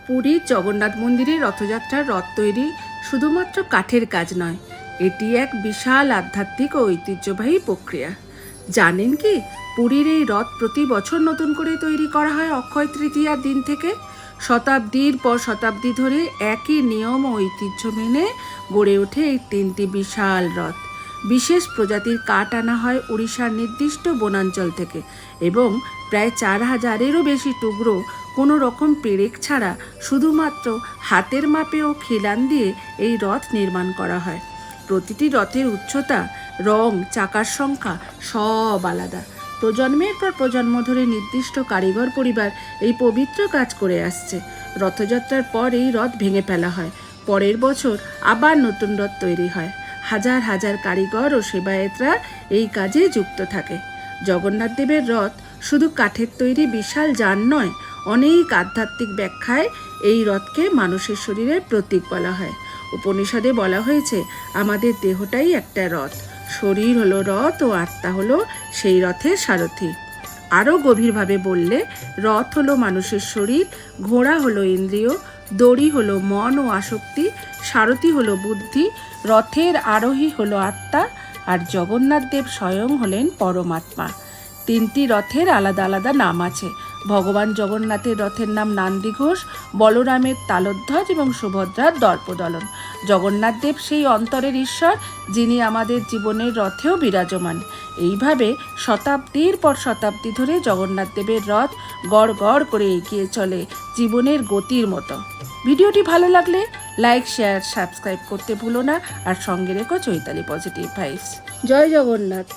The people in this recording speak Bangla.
পুরীর জগন্নাথ মন্দিরে রথযাত্রার রথ তৈরি শুধুমাত্র কাঠের কাজ নয়, এটি এক বিশাল আধ্যাত্মিক ও ঐতিহ্যবাহী প্রক্রিয়া। জানেন কি, পুরীর এই রথ প্রতি বছর নতুন করে তৈরি করা হয় অক্ষয় তৃতীয়ার দিন থেকে। শতাব্দীর পর শতাব্দী ধরে একই নিয়ম ও ঐতিহ্য মেনে গড়ে ওঠে এই তিনটি বিশাল রথ। বিশেষ প্রজাতির কাঠ আনা হয় উড়িষ্যার নির্দিষ্ট বনাঞ্চল থেকে এবং প্রায় 4000-এরও বেশি টুকরো কোনো রকম পেরেক ছাড়া শুধুমাত্র হাতের মাপে ও খিলান দিয়ে এই রথ নির্মাণ করা হয়। প্রতিটি রথের উচ্চতা, রং, চাকার সংখ্যা সব আলাদা। প্রজন্মের পর প্রজন্ম ধরে নির্দিষ্ট কারিগর পরিবার এই পবিত্র কাজ করে আসছে। রথযাত্রার পর এই রথ ভেঙে ফেলা হয়, পরের বছর আবার নতুন রথ তৈরি হয়। হাজার হাজার কারিগর ও সেবায়েতরা এই কাজে যুক্ত থাকে। জগন্নাথ দেবের রথ শুধু কাঠের তৈরি বিশাল যান নয়, অনেক আধ্যাত্মিক ব্যাখ্যায় এই রথকে মানুষের শরীরের প্রতীক বলা হয়। উপনিষদে বলা হয়েছে, আমাদের দেহটাই একটা রথ, শরীর হলো রথ ও আত্মা হলো সেই রথের সারথি। আরও গভীরভাবে বললে, রথ হলো মানুষের শরীর, ঘোড়া হলো ইন্দ্রিয়, দড়ি হলো মন ও আসক্তি, সারথি হলো বুদ্ধি, রথের আরোহী হলো আত্মা, আর জগন্নাথ দেব স্বয়ং হলেন পরমাত্মা। তিনটি রথের আলাদা আলাদা নাম আছে। ভগবান জগন্নাথের রথের নাম নন্দিঘোষ, বলরামের তালধ্বজ এবং সুভদ্রার দর্পদলন। জগন্নাথ দেব সেই অন্তরের ঈশ্বর, যিনি আমাদের জীবনের রথেও বিরাজমান। এইভাবে শতাব্দীর পর শতাব্দী ধরে জগন্নাথ দেবের রথ গড় গড় করে এগিয়ে চলে জীবনের গতির মতো। ভিডিওটি ভালো লাগলে লাইক, শেয়ার, সাবস্ক্রাইব করতে ভুলো না, আর সঙ্গে রেখো চৈতালি পজিটিভ ভাইবস। জয় জগন্নাথ।